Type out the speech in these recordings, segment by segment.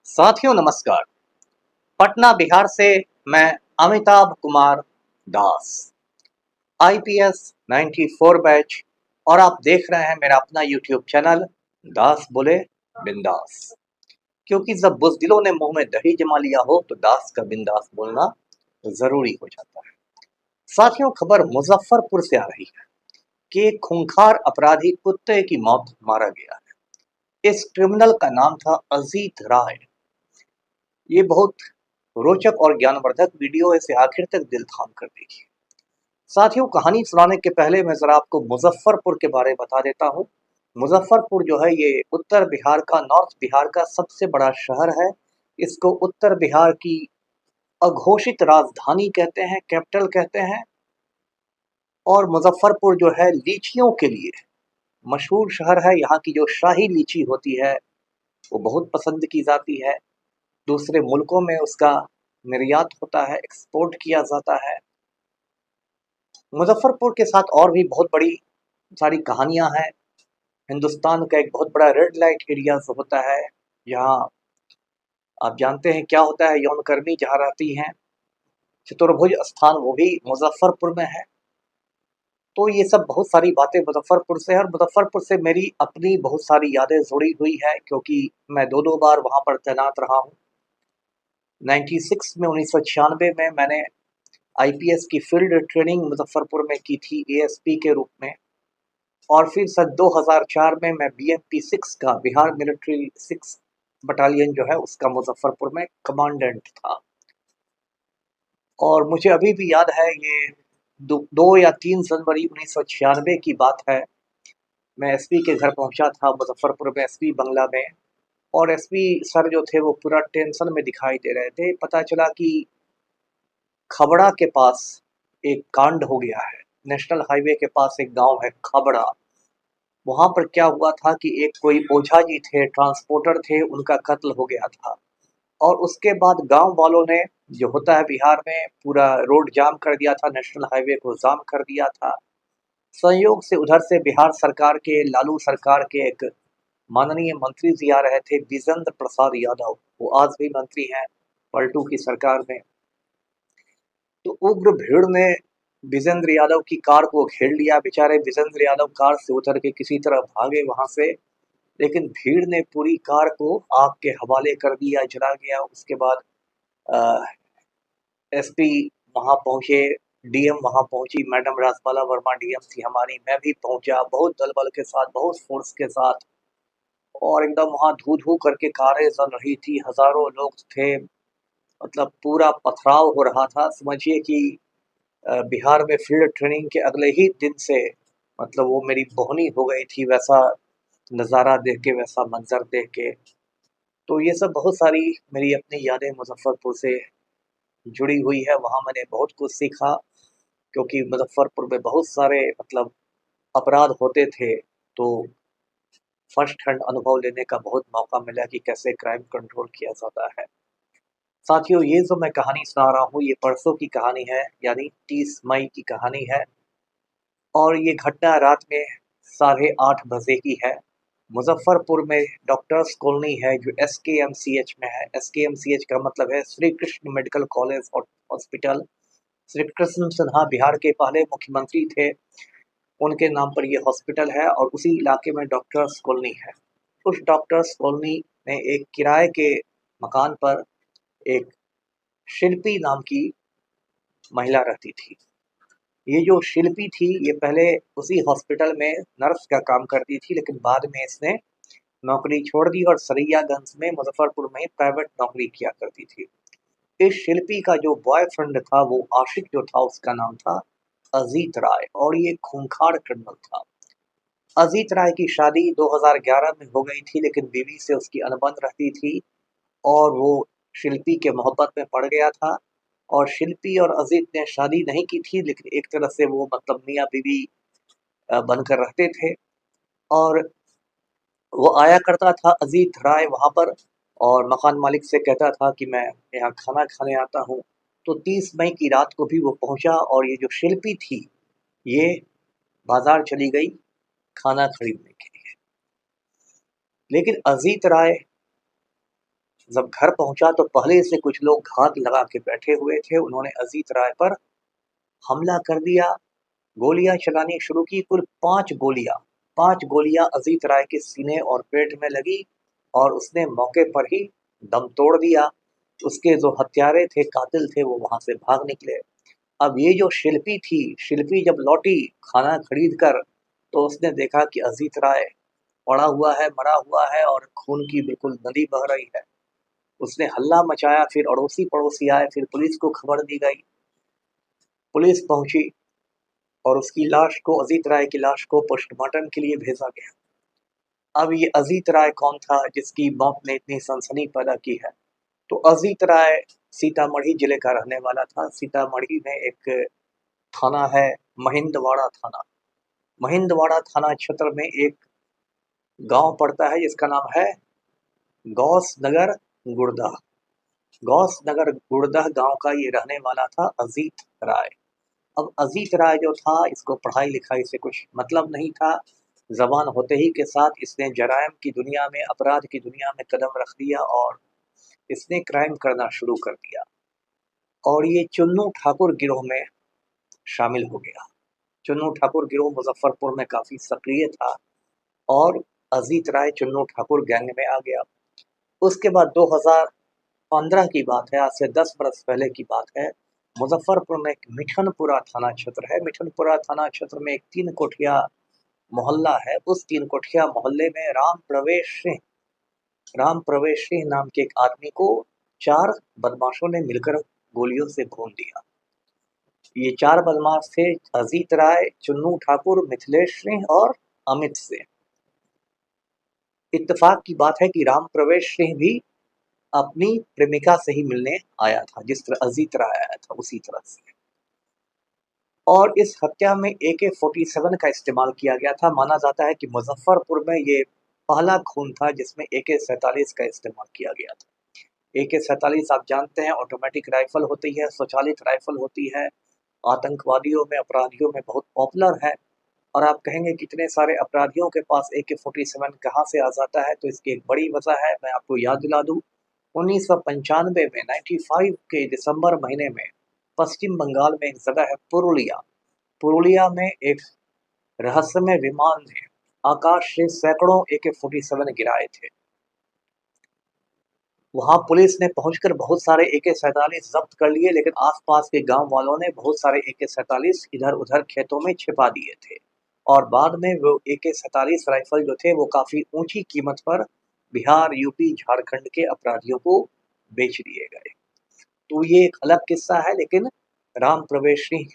साथियों नमस्कार। पटना बिहार से मैं अमिताभ कुमार दास, आईपीएस 94 बैच, और आप देख रहे हैं मेरा अपना यूट्यूब चैनल दास बोले बिंदास। क्योंकि जब बुज़दिलों ने मुंह में दही जमा लिया हो तो दास का बिंदास बोलना जरूरी हो जाता है। साथियों, खबर मुजफ्फरपुर से आ रही है कि एक खूंखार अपराधी कुत्ते की मौत मारा गया है। इस क्रिमिनल का नाम था अजीत राय। ये बहुत रोचक और ज्ञानवर्धक वीडियो है, इसे आखिर तक दिल थाम कर देखिए। साथियों, कहानी सुनाने के पहले मैं जरा आपको मुजफ्फरपुर के बारे में बता देता हूँ। मुजफ्फरपुर जो है ये उत्तर बिहार का, नॉर्थ बिहार का सबसे बड़ा शहर है। इसको उत्तर बिहार की अघोषित राजधानी कहते हैं, कैपिटल कहते हैं। और मुजफ्फरपुर जो है लीचियों के लिए मशहूर शहर है। यहाँ की जो शाही लीची होती है वो बहुत पसंद की जाती है। दूसरे मुल्कों में उसका निर्यात होता है, एक्सपोर्ट किया जाता है। मुजफ्फरपुर के साथ और भी बहुत बड़ी सारी कहानियां हैं। हिंदुस्तान का एक बहुत बड़ा रेड लाइट एरिया होता है। यहाँ आप जानते हैं क्या होता है, यौनकर्मी जहाँ रहती हैं। चतुर्भुज स्थान वो भी मुजफ्फरपुर में है। तो ये सब बहुत सारी बातें मुजफ्फरपुर से है, और मुजफ्फरपुर से मेरी अपनी बहुत सारी यादें जुड़ी हुई है, क्योंकि मैं दो दो बार वहाँ पर तैनात रहा हूँ। 96 में, 1996 में मैंने आईपीएस की फील्ड ट्रेनिंग मुजफ्फरपुर में की थी, एएसपी के रूप में। और फिर सन 2004 में मैं बीएमपी 6 का, बिहार मिलिट्री 6 बटालियन जो है उसका मुजफ्फरपुर में कमांडेंट था। और मुझे अभी भी याद है, ये 2 या 3 जनवरी 1996 की बात है। मैं एसपी के घर पहुंचा था मुजफ्फरपुर में, एसपी बंगला में। और एसपी सर जो थे वो पूरा टेंशन में दिखाई दे रहे थे। पता चला कि खबड़ा के पास एक कांड हो गया है। नेशनल हाईवे के पास एक गांव है खबड़ा। वहां पर क्या हुआ था कि एक कोई ओझा जी थे, ट्रांसपोर्टर थे, उनका कत्ल हो गया था। और उसके बाद गांव वालों ने, जो होता है बिहार में, पूरा रोड जाम कर दिया था, नेशनल हाईवे को जाम कर दिया था। संयोग से उधर से बिहार सरकार के, लालू सरकार के एक माननीय मंत्री जी आ रहे थे, विजेंद्र प्रसाद यादव। वो आज भी मंत्री हैं पलटू की सरकार में। तो उग्र भीड़ ने विजेंद्र यादव की कार को घेर लिया। बेचारे विजेंद्र यादव कार से उतर के किसी तरह भागे वहां से, लेकिन भीड़ ने पूरी कार को आग के हवाले कर दिया, जला गया। उसके बाद एसपी वहां पहुंचे, डीएम वहां पहुंची, मैडम राजबाला वर्मा डीएम थी हमारी, मैं भी पहुंचा बहुत दल बल के साथ, बहुत फोर्स के साथ। और एकदम वहां धू धू करके कारें जल रही थी, हजारों लोग थे। मतलब पूरा पथराव हो रहा था। समझिए कि बिहार में फील्ड ट्रेनिंग के अगले ही दिन से मतलब वो मेरी बोहनी हो गई थी, वैसा नज़ारा देख के, वैसा मंजर देख के। तो ये सब बहुत सारी मेरी अपनी यादें मुजफ्फरपुर से जुड़ी हुई है। वहाँ मैंने बहुत कुछ सीखा, क्योंकि मुजफ्फरपुर में बहुत सारे मतलब अपराध होते थे। तो फर्स्ट हैंड अनुभव लेने का बहुत मौका मिला कि कैसे क्राइम कंट्रोल किया जाता है। साथियों, ये जो मैं कहानी सुना रहा हूँ ये परसों की कहानी है, यानी 30 मई की कहानी है। और ये घटना रात में 8:30 बजे की है। मुजफ्फरपुर में डॉक्टर्स कॉलोनी है जो एसकेएमसीएच में है। एसकेएमसीएच का मतलब है श्री कृष्ण मेडिकल कॉलेज और हॉस्पिटल। श्री कृष्ण सिन्हा बिहार के पहले मुख्यमंत्री थे, उनके नाम पर ये हॉस्पिटल है। और उसी इलाके में डॉक्टर्स कॉलोनी है। उस डॉक्टर्स कॉलोनी में एक किराए के मकान पर एक शिल्पी नाम की महिला रहती थी। ये जो शिल्पी थी ये पहले उसी हॉस्पिटल में नर्स का काम करती थी, लेकिन बाद में इसने नौकरी छोड़ दी और सरैयागंज में, मुजफ्फरपुर में प्राइवेट नौकरी किया करती थी। इस शिल्पी का जो बॉयफ्रेंड था, वो आशिक जो था, उसका नाम था अजीत राय, और ये खूंखार क्रिमिनल था। अजीत राय की शादी 2011 में हो गई थी, लेकिन बीवी से उसकी अनबन रहती थी और वो शिल्पी के मोहब्बत में पड़ गया था। और शिल्पी और अजीत ने शादी नहीं की थी, लेकिन एक तरह से वो मतलब मियाँ बीवी बनकर रहते थे। और वो आया करता था अजीत राय वहाँ पर, और मकान मालिक से कहता था कि मैं यहाँ खाना खाने आता हूँ। तो 30 मई की रात को भी वो पहुँचा, और ये जो शिल्पी थी ये बाजार चली गई खाना खरीदने के लिए। लेकिन अजीत राय जब घर पहुंचा तो पहले से कुछ लोग घात लगा के बैठे हुए थे। उन्होंने अजीत राय पर हमला कर दिया, गोलियां चलानी शुरू की। कुल 5 गोलियां अजीत राय के सीने और पेट में लगी और उसने मौके पर ही दम तोड़ दिया। उसके जो हत्यारे थे, कातिल थे, वो वहां से भाग निकले। अब ये जो शिल्पी थी, शिल्पी जब लौटी खाना खरीद कर, तो उसने देखा कि अजीत राय पड़ा हुआ है, मरा हुआ है और खून की बिल्कुल नदी बह रही है। उसने हल्ला मचाया, फिर अड़ोसी पड़ोसी आए, फिर पुलिस को खबर दी गई। पुलिस पहुंची और उसकी लाश को, अजीत राय की लाश को पोस्टमार्टम के लिए भेजा गया। अब ये अजीत राय कौन था जिसकी मौत ने इतनी सनसनी पैदा की है? तो अजीत राय सीतामढ़ी जिले का रहने वाला था। सीतामढ़ी में एक थाना है, महिंदवाड़ा थाना। महिंदवाड़ा थाना क्षेत्र में एक गांव पड़ता है जिसका नाम है गौस नगर गुड़दह। गौस नगर गुड़दह गांव का ये रहने वाला था अजीत राय। अब अजीत राय जो था, इसको पढ़ाई लिखाई से कुछ मतलब नहीं था। जवान होते ही के साथ इसने जराइम की दुनिया में, अपराध की दुनिया में कदम रख दिया और इसने क्राइम करना शुरू कर दिया और ये चुन्नू ठाकुर गिरोह में शामिल हो गया। चुन्नू ठाकुर गिरोह मुजफ्फरपुर में काफी सक्रिय था और अजीत राय चुन्नू ठाकुर गैंग में आ गया। उसके बाद 2015 की बात है, आज से 10 बरस पहले की बात है। मुजफ्फरपुर में एक मिठनपुरा थाना क्षेत्र है। मिठनपुरा थाना क्षेत्र में एक 3 कोठिया मोहल्ला है। उस 3 कोठिया मोहल्ले में राम प्रवेश सिंह नाम के एक आदमी को 4 बदमाशों ने मिलकर गोलियों से भून दिया। ये 4 बदमाश थे अजीत राय, चुन्नू ठाकुर, मिथिलेश सिंह और अमित सिंह। इत्तेफाक की बात है कि राम प्रवेश सिंह भी अपनी प्रेमिका से ही मिलने आया था, जिस तरह अजीत राय आया था उसी तरह से। और इस हत्या में AK-47 का इस्तेमाल किया गया था। माना जाता है कि मुजफ्फरपुर में ये पहला खून था जिसमें AK-47 का इस्तेमाल किया गया था। AK-47 आप जानते हैं ऑटोमेटिक राइफल होती है, स्वचालित राइफल होती है, आतंकवादियों में, अपराधियों में बहुत पॉपुलर है। और आप कहेंगे कितने सारे अपराधियों के पास AK-47 कहाँ से आ जाता है, तो इसकी एक बड़ी वजह है। मैं आपको याद दिला दूं, 1995 में 95 के दिसंबर महीने में पश्चिम बंगाल में एक जगह है पुरुलिया। पुरुलिया में एक रहस्यमय विमान ने आकाश से सैकड़ों AK-47 गिराए थे। वहां पुलिस ने पहुंचकर बहुत सारे AK-47 जब्त कर लिए, लेकिन आसपास के गांव वालों ने बहुत सारे AK-47 इधर उधर खेतों में छिपा दिए थे और बाद में वो AK-47 राइफल जो थे वो काफी ऊंची कीमत पर बिहार, यूपी, झारखंड के अपराधियों को बेच दिए गए। तो ये एक अलग किस्सा है, लेकिन राम प्रवेश सिंह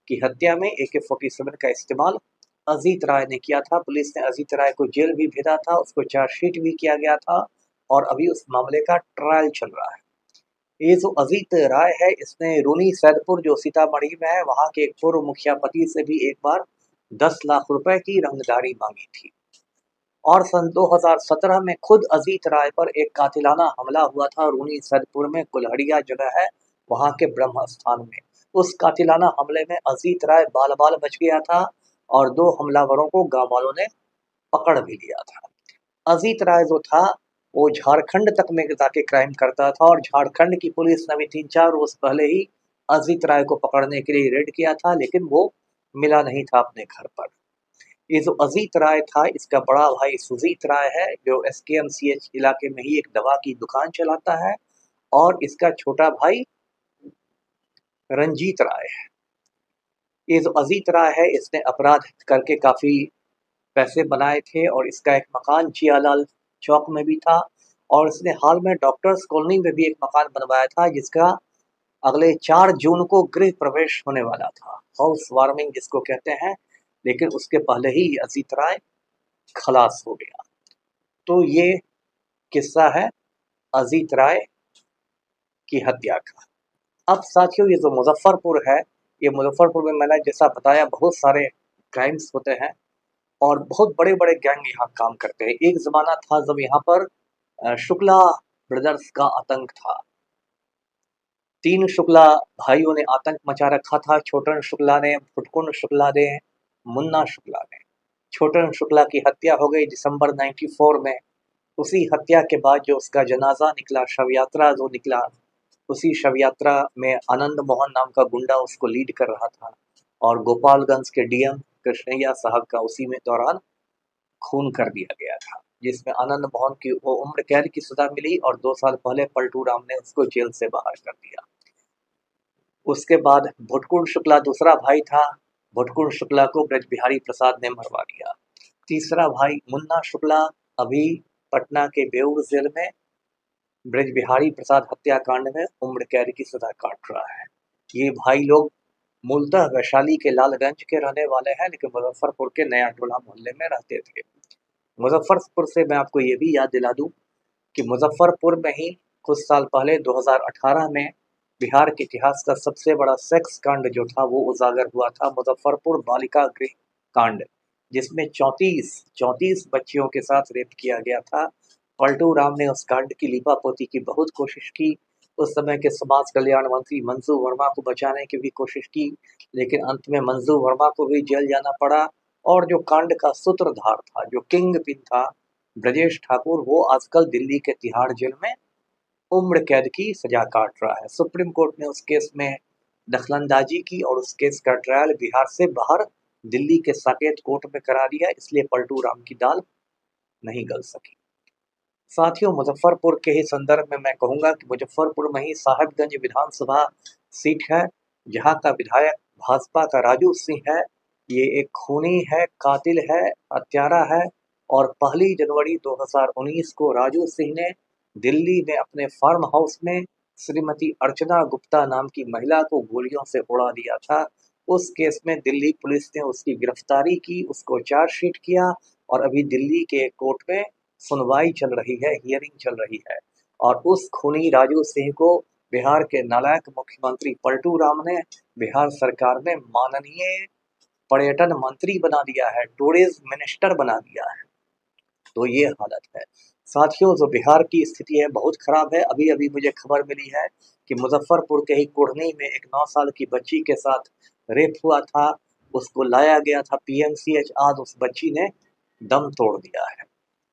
की हत्या में AK-47 का इस्तेमाल अजीत राय ने किया था। पुलिस ने अजीत राय को जेल भी भेजा था, उसको चार्जशीट भी किया गया था और अभी उस मामले का ट्रायल चल रहा है। ये जो अजीत राय है, इसने रूनी सैदपुर जो सीतामढ़ी में है, वहां के एक पूर्व मुखिया पति से भी एक बार 10 लाख रुपए की रंगदारी मांगी थी। और सन 2017 में खुद अजीत राय पर एक कातिलाना हमला हुआ था रूनी सैदपुर में, कुल्हड़िया जगह है वहां के ब्रह्म स्थान में। उस कातिलाना हमले में अजीत राय बाल बाल बच गया था और 2 हमलावरों को गांव वालों ने पकड़ भी लिया था। अजीत राय जो था वो झारखंड तक में जाके क्राइम करता था और झारखंड की पुलिस ने भी 3-4 रोज पहले ही अजीत राय को पकड़ने के लिए रेड किया था, लेकिन वो मिला नहीं था अपने घर पर। ये जो अजीत राय था, इसका बड़ा भाई सुजीत राय है जो SKMCH इलाके में ही एक दवा की दुकान चलाता है और इसका छोटा भाई रंजीत राय है। ये जो अजीत राय है, इसने अपराध करके काफी पैसे बनाए थे और इसका एक मकान जियालाल चौक में भी था और इसने हाल में डॉक्टर्स कॉलोनी में भी एक मकान बनवाया था जिसका अगले 4 जून को गृह प्रवेश होने वाला था, हाउस वार्मिंग जिसको कहते हैं। लेकिन उसके पहले ही अजीत राय खलास हो गया। तो ये किस्सा है अजीत राय की हत्या का। अब साथियों, ये जो मुजफ्फरपुर है, ये मुजफ्फरपुर में मैंने जैसा बताया बहुत सारे क्राइम्स होते हैं और बहुत बड़े बड़े गैंग यहाँ काम करते हैं। एक जमाना था जब यहाँ पर शुक्ला ब्रदर्स का आतंक था। 3 शुक्ला भाइयों ने आतंक मचा रखा था, छोटन शुक्ला ने, फुटकुन शुक्ला ने, मुन्ना शुक्ला ने। छोटन शुक्ला की हत्या हो गई दिसंबर 94 में उसी हत्या के बाद जो उसका जनाजा निकला, शव यात्रा जो निकला, उसी शव यात्रा में आनंद मोहन नाम का गुंडा उसको लीड कर रहा था और गोपालगंज के डीएम कृष्णैया साहब का उसी में दौरान खून कर दिया गया था, जिसमें आनंद मोहन की वो उम्र कैद की सजा मिली और 2 साल पहले पलटू राम ने उसको जेल से बाहर कर दिया। उसके बाद भुटकुंड शुक्ला दूसरा भाई था। भुटकुंड शुक्ला को ब्रज बिहारी प्रसाद ने मरवा दिया। तीसरा भाई मुन्ना शुक्ला अभी पटना के बेऊर जेल में ब्रज बिहारी प्रसाद हत्याकांड में उम्र कैद की सजा काट रहा है। ये भाई लोग मूलतः वैशाली के लालगंज के रहने वाले हैं, लेकिन मुजफ्फरपुर के नया टोला मोहल्ले में रहते थे। मुजफ्फरपुर से मैं आपको ये भी याद दिला दूं कि मुजफ्फरपुर में ही कुछ साल पहले 2018 में बिहार के इतिहास का सबसे बड़ा सेक्स कांड जो था वो उजागर हुआ था, मुजफ्फरपुर बालिका गृह कांड, जिसमें 34 बच्चियों के साथ रेप किया गया था। पलटू राम ने उस कांड की लीपापोती की बहुत कोशिश की। उस समय के समाज कल्याण मंत्री मंजू वर्मा को बचाने की भी कोशिश की, लेकिन अंत में मंजू वर्मा को भी जेल जाना पड़ा। और जो कांड का सूत्रधार था, जो किंग पिन था, ब्रजेश ठाकुर, वो आजकल दिल्ली के तिहाड़ जेल में उम्र कैद की सजा काट रहा है। सुप्रीम कोर्ट ने उस केस में दखलंदाजी की और उस केस का ट्रायल बिहार से बाहर दिल्ली के साकेत कोर्ट में करा दिया, इसलिए पलटू राम की दाल नहीं गल सकी। साथियों, मुजफ्फरपुर के ही संदर्भ में मैं कहूंगा कि मुजफ्फरपुर में ही साहिबगंज विधानसभा सीट है, जहां का विधायक भाजपा का राजू सिंह है। ये एक खूनी है, कातिल है, हत्यारा है और 1 जनवरी 2019 को राजू सिंह ने दिल्ली में अपने फार्म हाउस में श्रीमती अर्चना गुप्ता नाम की महिला को गोलियों से उड़ा दिया था। उस केस में दिल्ली पुलिस ने उसकी गिरफ्तारी की, उसको चार्जशीट किया और अभी दिल्ली के कोर्ट में सुनवाई चल रही है, हियरिंग चल रही है। और उस खूनी राजू सिंह को बिहार के नालायक मुख्यमंत्री पलटू राम ने बिहार सरकार में माननीय पर्यटन मंत्री बना दिया है, टूरिज्म मिनिस्टर बना दिया है। तो ये हालत है साथियों। जो बिहार की स्थिति है बहुत खराब है। अभी अभी मुझे खबर मिली है कि मुजफ्फरपुर के ही कुढ़नी में एक 9 साल की बच्ची के साथ रेप हुआ था। उसको लाया गया था पीएमसीएच, आज उस बच्ची ने दम तोड़ दिया है।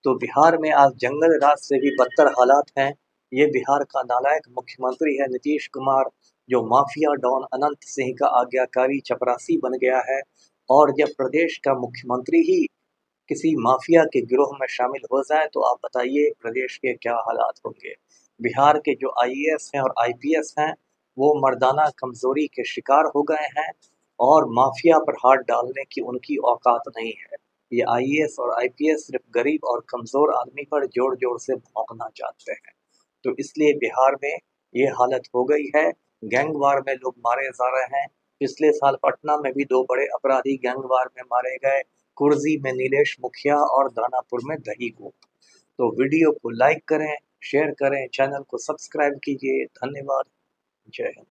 तो बिहार में आज जंगल राज से भी बदतर हालात हैं। ये बिहार का नालायक मुख्यमंत्री है नीतीश कुमार, जो माफिया डॉन अनंत सिंह का आज्ञाकारी चपरासी बन गया है। और जब प्रदेश का मुख्यमंत्री ही किसी माफिया के गिरोह में शामिल हो जाए तो आप बताइए प्रदेश के क्या हालात होंगे। बिहार के जो आईएएस हैं और आईपीएस हैं, वो मर्दाना कमजोरी के शिकार हो गए हैं और माफिया पर हाथ डालने की उनकी औकात नहीं है। ये आईएएस और आईपीएस सिर्फ गरीब और कमजोर आदमी पर जोर जोर से भौंकना चाहते हैं। तो इसलिए बिहार में ये हालत हो गई है। गैंगवार में लोग मारे जा रहे हैं। पिछले साल पटना में भी 2 बड़े अपराधी गैंगवार में मारे गए, कुर्जी में नीलेश मुखिया और दानापुर में दही गुप्त। तो वीडियो को लाइक करें, शेयर करें, चैनल को सब्सक्राइब कीजिए। धन्यवाद। जय हिंद।